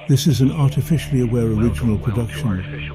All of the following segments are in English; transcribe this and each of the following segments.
This is an artificially aware original production.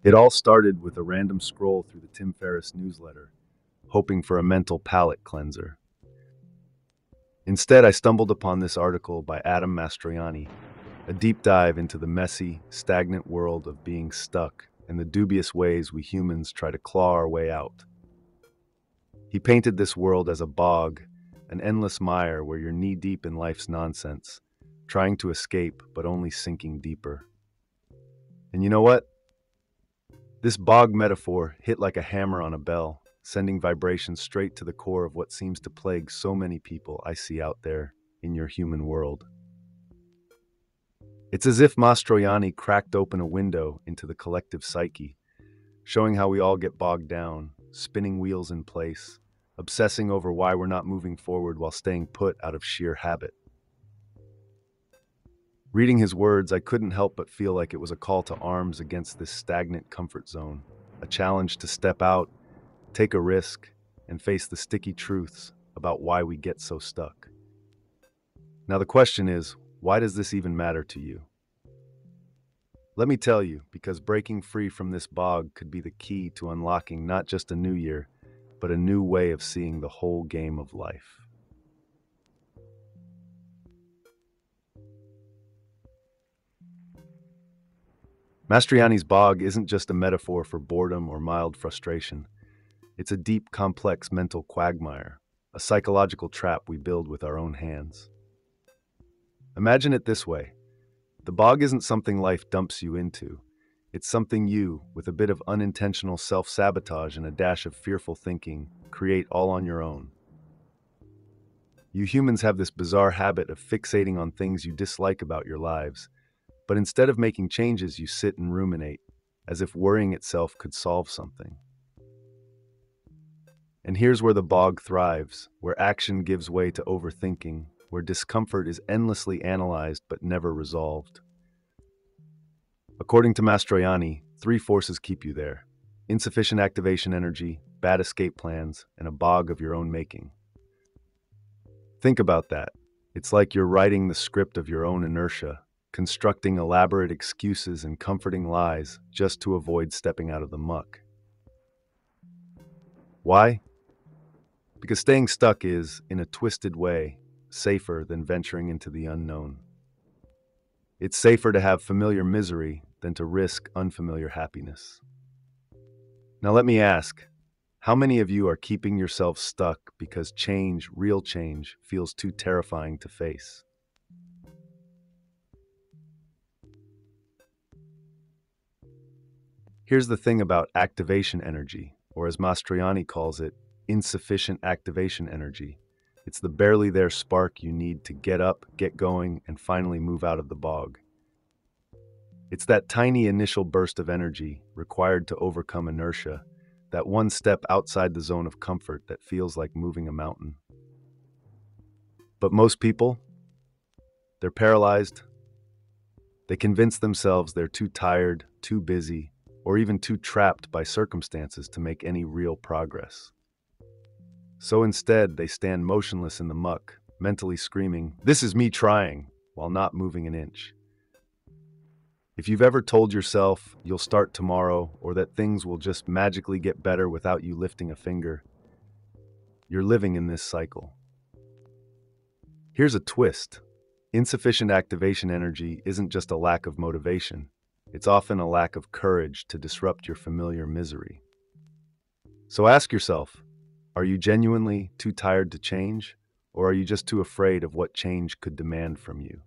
It all started with a random scroll through the Tim Ferriss newsletter, hoping for a mental palate cleanser. Instead, I stumbled upon this article by Adam Mastroianni, a deep dive into the messy, stagnant world of being stuck and the dubious ways we humans try to claw our way out. He painted this world as a bog, an endless mire where you're knee-deep in life's nonsense, trying to escape but only sinking deeper. And you know what? This bog metaphor hit like a hammer on a bell, sending vibrations straight to the core of what seems to plague so many people I see out there in your human world. It's as if Mastroianni cracked open a window into the collective psyche, showing how we all get bogged down, spinning wheels in place, obsessing over why we're not moving forward while staying put out of sheer habit. Reading his words, I couldn't help but feel like it was a call to arms against this stagnant comfort zone, a challenge to step out, take a risk, and face the sticky truths about why we get so stuck. Now the question is, why does this even matter to you? Let me tell you, because breaking free from this bog could be the key to unlocking not just a new year, but a new way of seeing the whole game of life. Mastroianni's bog isn't just a metaphor for boredom or mild frustration. It's a deep, complex mental quagmire, a psychological trap we build with our own hands. Imagine it this way. The bog isn't something life dumps you into. It's something you, with a bit of unintentional self-sabotage and a dash of fearful thinking, create all on your own. You humans have this bizarre habit of fixating on things you dislike about your lives, but instead of making changes, you sit and ruminate, as if worrying itself could solve something. And here's where the bog thrives, where action gives way to overthinking, where discomfort is endlessly analyzed but never resolved. According to Mastroianni, 3 forces keep you there: insufficient activation energy, bad escape plans, and a bog of your own making. Think about that. It's like you're writing the script of your own inertia, constructing elaborate excuses and comforting lies just to avoid stepping out of the muck. Why? Because staying stuck is, in a twisted way, safer than venturing into the unknown. It's safer to have familiar misery than to risk unfamiliar happiness. Now let me ask, how many of you are keeping yourselves stuck because change, real change, feels too terrifying to face? Here's the thing about activation energy, or as Mastroianni calls it, insufficient activation energy. It's the barely there spark you need to get up, get going, and finally move out of the bog. It's that tiny initial burst of energy required to overcome inertia, that one step outside the zone of comfort that feels like moving a mountain. But most people, they're paralyzed. They convince themselves they're too tired, too busy, or even too trapped by circumstances to make any real progress. So instead, they stand motionless in the muck, mentally screaming, "This is me trying," while not moving an inch. If you've ever told yourself you'll start tomorrow or that things will just magically get better without you lifting a finger, you're living in this cycle. Here's a twist. Insufficient activation energy isn't just a lack of motivation. It's often a lack of courage to disrupt your familiar misery. So ask yourself, are you genuinely too tired to change, or are you just too afraid of what change could demand from you?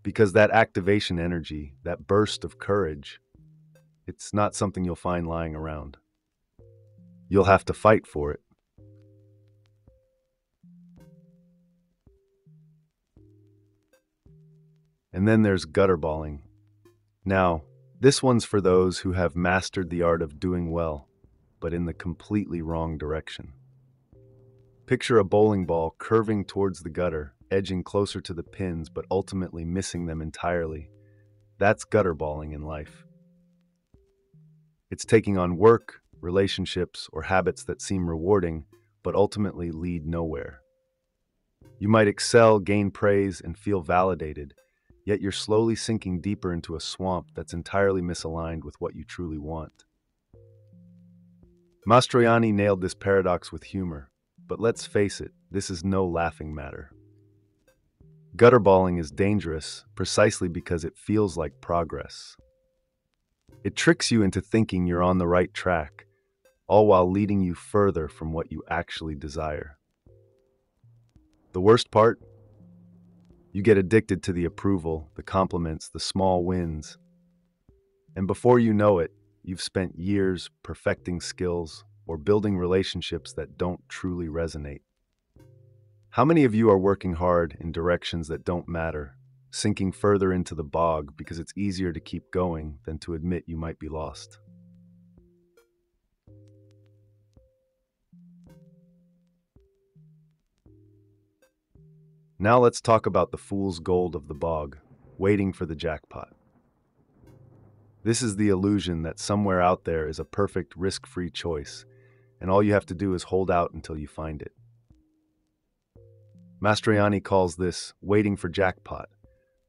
Because that activation energy, that burst of courage, it's not something you'll find lying around. You'll have to fight for it. And then there's gutterballing. Now, This one's for those who have mastered the art of doing well, but in the completely wrong direction. Picture a bowling ball curving towards the gutter, edging closer to the pins, but ultimately missing them entirely. That's gutter balling in life. It's taking on work, relationships, or habits that seem rewarding, but ultimately lead nowhere. You might excel, gain praise, and feel validated, yet you're slowly sinking deeper into a swamp that's entirely misaligned with what you truly want. Mastroianni nailed this paradox with humor, but let's face it, this is no laughing matter. Gutterballing is dangerous precisely because it feels like progress. It tricks you into thinking you're on the right track, all while leading you further from what you actually desire. The worst part? You get addicted to the approval, the compliments, the small wins. And before you know it, you've spent years perfecting skills or building relationships that don't truly resonate. How many of you are working hard in directions that don't matter, sinking further into the bog because it's easier to keep going than to admit you might be lost? Now let's talk about the fool's gold of the bog, waiting for the jackpot. This is the illusion that somewhere out there is a perfect risk-free choice, and all you have to do is hold out until you find it. Mastroianni calls this waiting for jackpot,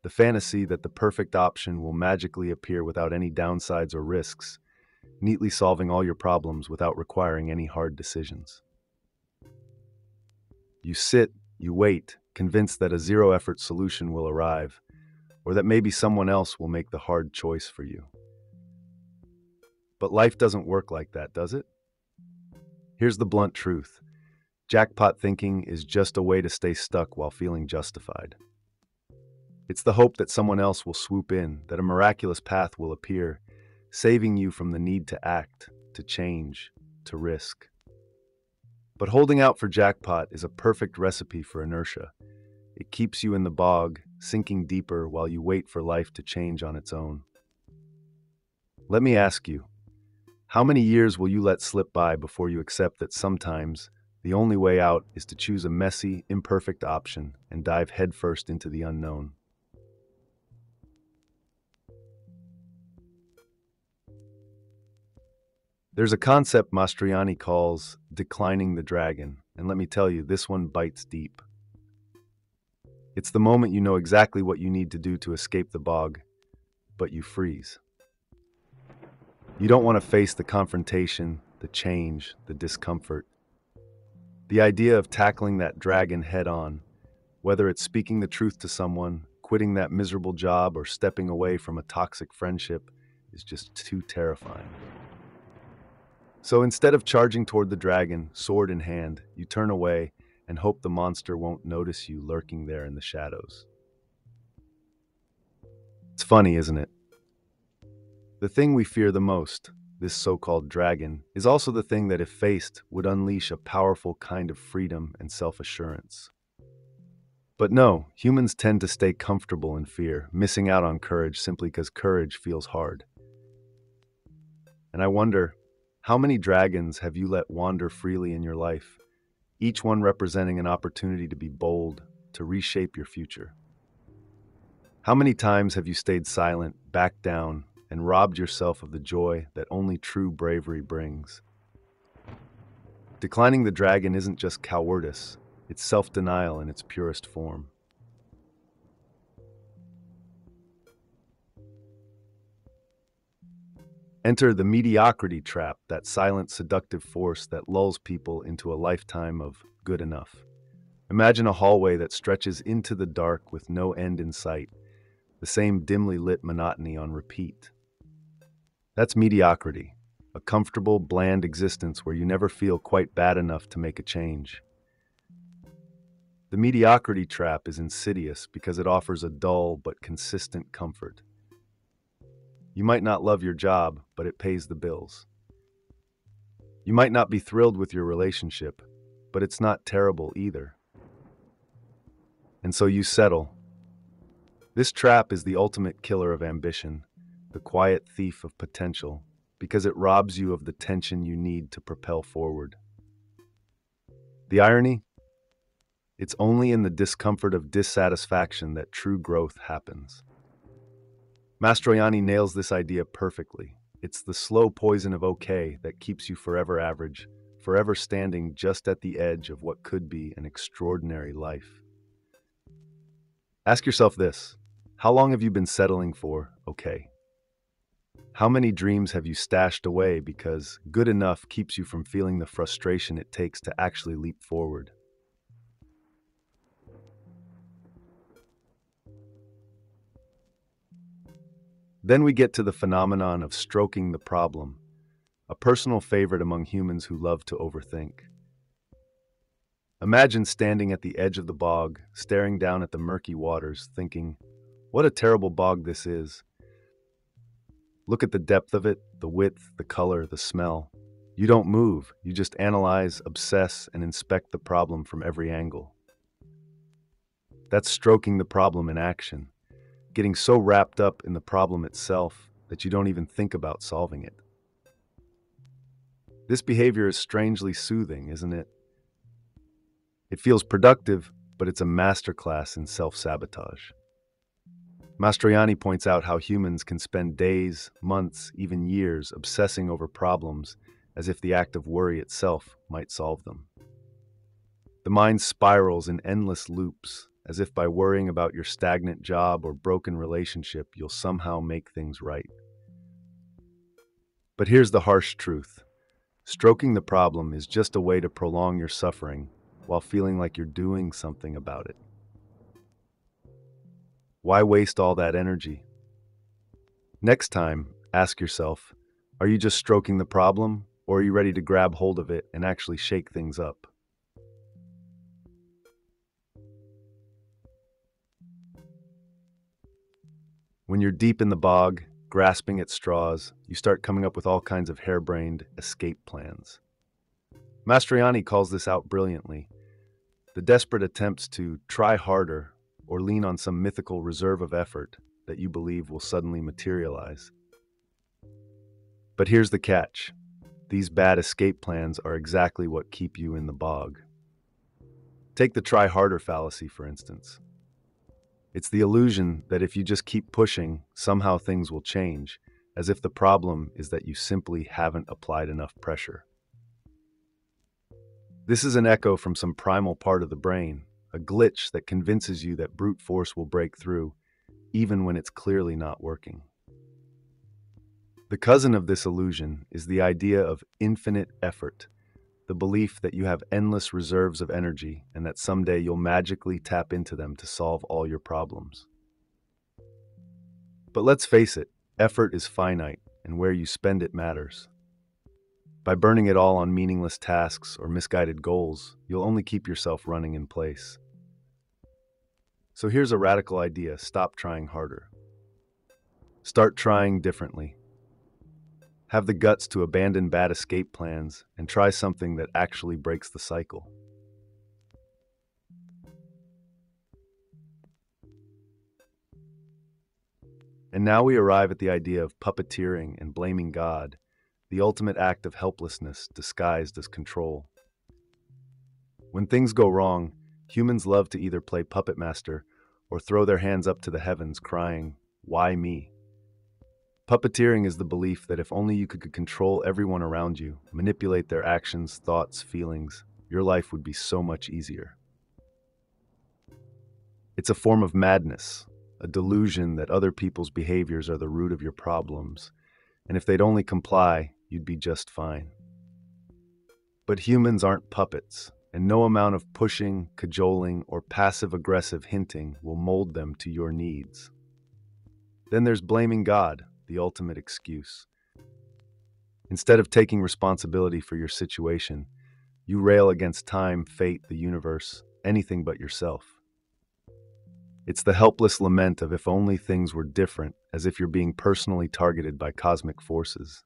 the fantasy that the perfect option will magically appear without any downsides or risks, neatly solving all your problems without requiring any hard decisions. You sit, you wait, convinced that a zero-effort solution will arrive, or that maybe someone else will make the hard choice for you. But life doesn't work like that, does it? Here's the blunt truth. Jackpot thinking is just a way to stay stuck while feeling justified. It's the hope that someone else will swoop in, that a miraculous path will appear, saving you from the need to act, to change, to risk. But holding out for jackpot is a perfect recipe for inertia. It keeps you in the bog, sinking deeper while you wait for life to change on its own. Let me ask you, how many years will you let slip by before you accept that sometimes the only way out is to choose a messy, imperfect option and dive headfirst into the unknown? There's a concept Mastroianni calls declining the dragon, and let me tell you, this one bites deep. It's the moment you know exactly what you need to do to escape the bog, but you freeze. You don't want to face the confrontation, the change, the discomfort. The idea of tackling that dragon head-on, whether it's speaking the truth to someone, quitting that miserable job, or stepping away from a toxic friendship, is just too terrifying. So instead of charging toward the dragon, sword in hand, you turn away and hope the monster won't notice you lurking there in the shadows. It's funny, isn't it? The thing we fear the most, this so-called dragon, is also the thing that, if faced, would unleash a powerful kind of freedom and self-assurance. But no, humans tend to stay comfortable in fear, missing out on courage simply because courage feels hard. And I wonder, how many dragons have you let wander freely in your life, each one representing an opportunity to be bold, to reshape your future? How many times have you stayed silent, backed down, and robbed yourself of the joy that only true bravery brings? Declining the dragon isn't just cowardice, it's self-denial in its purest form. Enter the mediocrity trap, that silent, seductive force that lulls people into a lifetime of good enough. Imagine a hallway that stretches into the dark with no end in sight, the same dimly lit monotony on repeat. That's mediocrity, a comfortable, bland existence where you never feel quite bad enough to make a change. The mediocrity trap is insidious because it offers a dull but consistent comfort. You might not love your job, but it pays the bills. You might not be thrilled with your relationship, but it's not terrible either. And so you settle. This trap is the ultimate killer of ambition, the quiet thief of potential, because it robs you of the tension you need to propel forward. The irony? It's only in the discomfort of dissatisfaction that true growth happens. Mastroianni nails this idea perfectly. It's the slow poison of okay that keeps you forever average, forever standing just at the edge of what could be an extraordinary life. Ask yourself this: how long have you been settling for okay? How many dreams have you stashed away because good enough keeps you from feeling the frustration it takes to actually leap forward? Then we get to the phenomenon of stroking the problem, a personal favorite among humans who love to overthink. Imagine standing at the edge of the bog, staring down at the murky waters, thinking, "What a terrible bog this is. Look at the depth of it, the width, the color, the smell." You don't move, you just analyze, obsess, and inspect the problem from every angle. That's stroking the problem in action, getting so wrapped up in the problem itself that you don't even think about solving it. This behavior is strangely soothing, isn't it? It feels productive, but it's a masterclass in self-sabotage. Mastroianni points out how humans can spend days, months, even years obsessing over problems as if the act of worry itself might solve them. The mind spirals in endless loops, as if by worrying about your stagnant job or broken relationship, you'll somehow make things right. But here's the harsh truth. Stroking the problem is just a way to prolong your suffering while feeling like you're doing something about it. Why waste all that energy? Next time, ask yourself, are you just stroking the problem, or are you ready to grab hold of it and actually shake things up? When you're deep in the bog, grasping at straws, you start coming up with all kinds of harebrained escape plans. Mastroianni calls this out brilliantly: the desperate attempts to try harder or lean on some mythical reserve of effort that you believe will suddenly materialize. But here's the catch. These bad escape plans are exactly what keep you in the bog. Take the try harder fallacy, for instance. It's the illusion that if you just keep pushing, somehow things will change, as if the problem is that you simply haven't applied enough pressure. This is an echo from some primal part of the brain, a glitch that convinces you that brute force will break through, even when it's clearly not working. The cousin of this illusion is the idea of infinite effort, the belief that you have endless reserves of energy and that someday you'll magically tap into them to solve all your problems. But let's face it, effort is finite, and where you spend it matters. By burning it all on meaningless tasks or misguided goals, you'll only keep yourself running in place. So here's a radical idea: stop trying harder. Start trying differently. Have the guts to abandon bad escape plans and try something that actually breaks the cycle. And now we arrive at the idea of puppeteering and blaming God, the ultimate act of helplessness disguised as control. When things go wrong, humans love to either play puppet master or throw their hands up to the heavens crying, "Why me?" Puppeteering is the belief that if only you could control everyone around you, manipulate their actions, thoughts, feelings, your life would be so much easier. It's a form of madness, a delusion that other people's behaviors are the root of your problems, and if they'd only comply, you'd be just fine. But humans aren't puppets, and no amount of pushing, cajoling, or passive-aggressive hinting will mold them to your needs. Then there's blaming God, the ultimate excuse. Instead of taking responsibility for your situation, you rail against time, fate, the universe, anything but yourself. It's the helpless lament of if only things were different, as if you're being personally targeted by cosmic forces.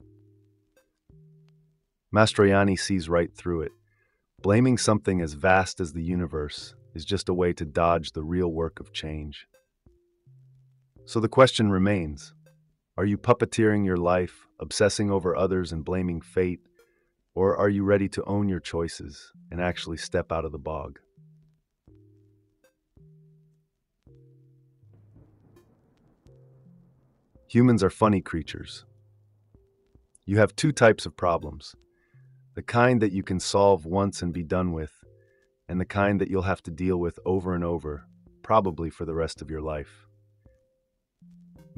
Mastroianni sees right through it. Blaming something as vast as the universe is just a way to dodge the real work of change. So the question remains: Are you puppeteering your life, obsessing over others and blaming fate? Or are you ready to own your choices and actually step out of the bog? Humans are funny creatures. You have two types of problems: the kind that you can solve once and be done with, and the kind that you'll have to deal with over and over, probably for the rest of your life.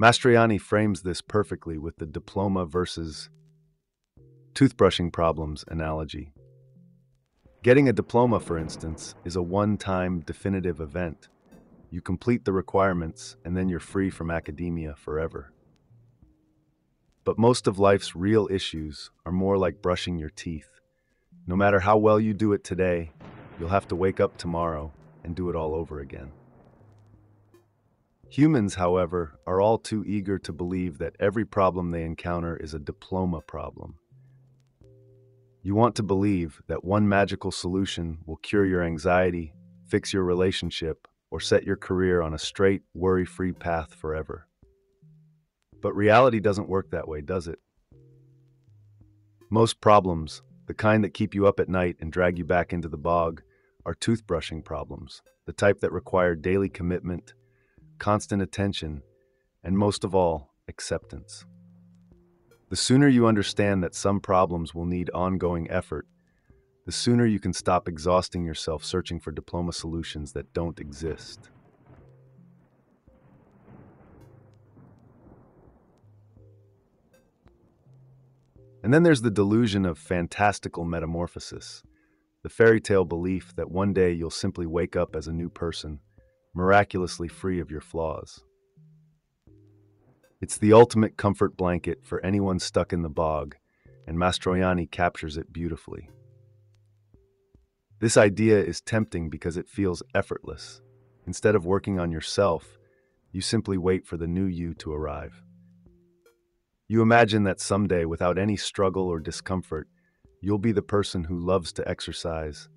Mastroianni frames this perfectly with the diploma versus toothbrushing problems analogy. Getting a diploma, for instance, is a one-time definitive event. You complete the requirements, and then you're free from academia forever. But most of life's real issues are more like brushing your teeth. No matter how well you do it today, you'll have to wake up tomorrow and do it all over again. Humans, however, are all too eager to believe that every problem they encounter is a diploma problem. You want to believe that one magical solution will cure your anxiety, fix your relationship, or set your career on a straight, worry-free path forever. But reality doesn't work that way, does it? Most problems, the kind that keep you up at night and drag you back into the bog, are toothbrushing problems, the type that require daily commitment, constant attention, and most of all, acceptance. The sooner you understand that some problems will need ongoing effort, the sooner you can stop exhausting yourself searching for diploma solutions that don't exist. And then there's the delusion of fantastical metamorphosis, the fairy tale belief that one day you'll simply wake up as a new person, miraculously free of your flaws. It's the ultimate comfort blanket for anyone stuck in the bog, and Mastroianni captures it beautifully. This idea is tempting because it feels effortless. Instead of working on yourself, you simply wait for the new you to arrive. You imagine that someday, without any struggle or discomfort, you'll be the person who loves to exercise,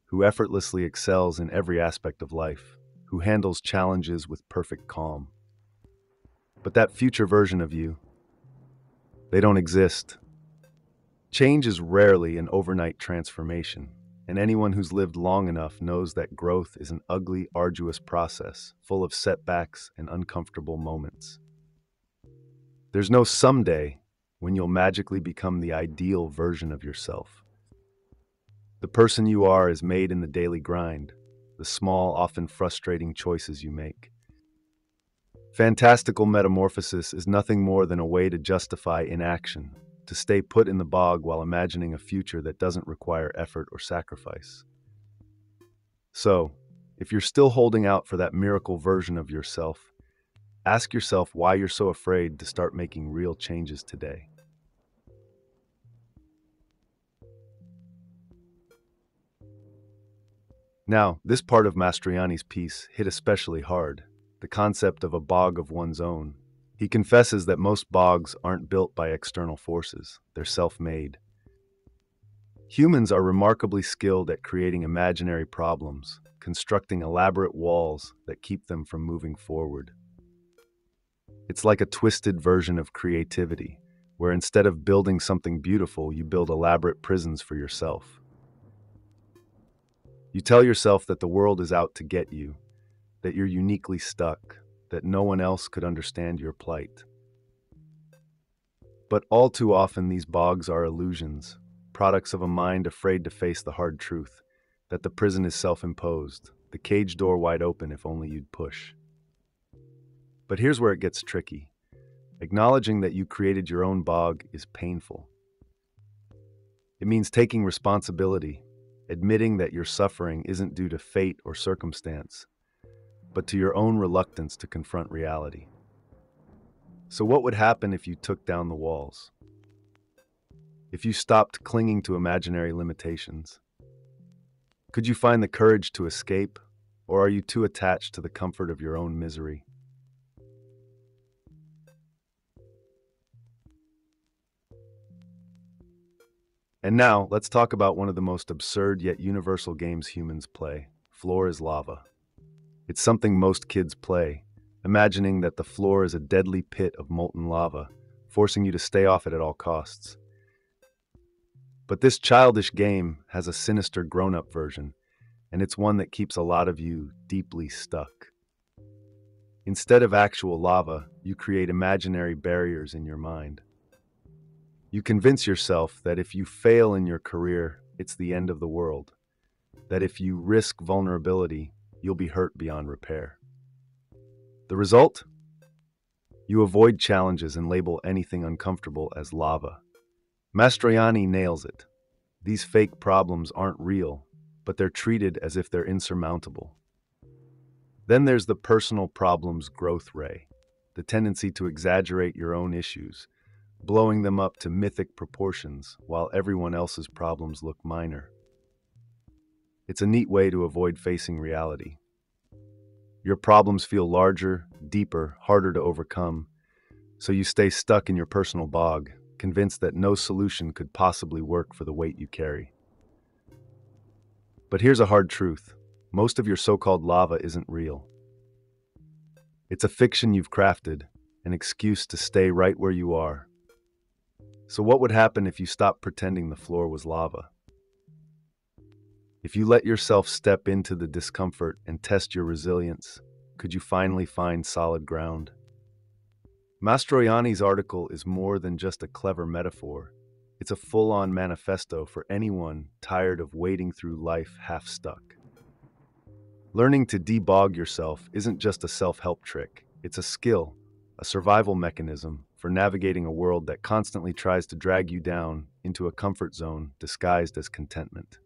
who effortlessly excels in every aspect of life, who handles challenges with perfect calm. But that future version of you, they don't exist. Change is rarely an overnight transformation, and anyone who's lived long enough knows that growth is an ugly, arduous process, full of setbacks and uncomfortable moments. There's no someday when you'll magically become the ideal version of yourself. The person you are is made in the daily grind, the small, often frustrating choices you make. Fantastical metamorphosis is nothing more than a way to justify inaction, to stay put in the bog while imagining a future that doesn't require effort or sacrifice. So, if you're still holding out for that miracle version of yourself, ask yourself why you're so afraid to start making real changes today. Now, this part of Mastroianni's piece hit especially hard, the concept of a bog of one's own. He confesses that most bogs aren't built by external forces, they're self-made. Humans are remarkably skilled at creating imaginary problems, constructing elaborate walls that keep them from moving forward. It's like a twisted version of creativity, where instead of building something beautiful, you build elaborate prisons for yourself. You tell yourself that the world is out to get you, that you're uniquely stuck, that no one else could understand your plight. But all too often these bogs are illusions, products of a mind afraid to face the hard truth, that the prison is self-imposed, the cage door wide open if only you'd push. But here's where it gets tricky. Acknowledging that you created your own bog is painful. It means taking responsibility, admitting that your suffering isn't due to fate or circumstance, but to your own reluctance to confront reality. So what would happen if you took down the walls? If you stopped clinging to imaginary limitations? Could you find the courage to escape, or are you too attached to the comfort of your own misery? And now, let's talk about one of the most absurd yet universal games humans play. Floor is lava. It's something most kids play, imagining that the floor is a deadly pit of molten lava, forcing you to stay off it at all costs. But this childish game has a sinister grown-up version, and it's one that keeps a lot of you deeply stuck. Instead of actual lava, you create imaginary barriers in your mind. You convince yourself that if you fail in your career, it's the end of the world. That if you risk vulnerability, you'll be hurt beyond repair. The result? You avoid challenges and label anything uncomfortable as lava. Mastroianni nails it. These fake problems aren't real, but they're treated as if they're insurmountable. Then there's the personal problem's growth ray, the tendency to exaggerate your own issues, blowing them up to mythic proportions while everyone else's problems look minor. It's a neat way to avoid facing reality. Your problems feel larger, deeper, harder to overcome, so you stay stuck in your personal bog, convinced that no solution could possibly work for the weight you carry. But here's a hard truth. Most of your so-called lava isn't real. It's a fiction you've crafted, an excuse to stay right where you are. So what would happen if you stopped pretending the floor was lava? If you let yourself step into the discomfort and test your resilience, could you finally find solid ground? Mastroianni's article is more than just a clever metaphor. It's a full-on manifesto for anyone tired of wading through life half-stuck. Learning to debog yourself isn't just a self-help trick. It's a skill, a survival mechanism for navigating a world that constantly tries to drag you down into a comfort zone disguised as contentment.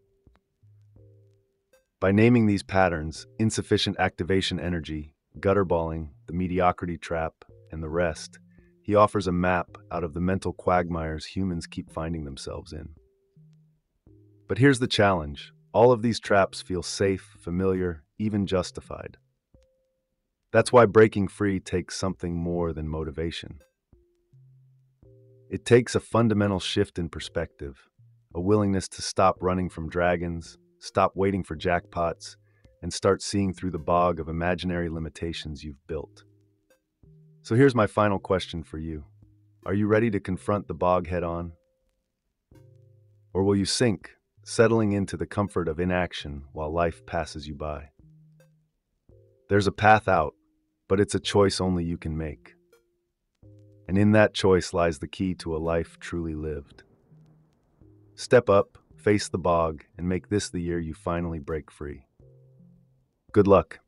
By naming these patterns, insufficient activation energy, gutterballing, the mediocrity trap, and the rest, he offers a map out of the mental quagmires humans keep finding themselves in. But here's the challenge. All of these traps feel safe, familiar, even justified. That's why breaking free takes something more than motivation. It takes a fundamental shift in perspective, a willingness to stop running from dragons, stop waiting for jackpots, and start seeing through the bog of imaginary limitations you've built. So here's my final question for you. Are you ready to confront the bog head-on? Or will you sink, settling into the comfort of inaction while life passes you by? There's a path out, but it's a choice only you can make. And in that choice lies the key to a life truly lived. Step up, face the bog, and make this the year you finally break free. Good luck.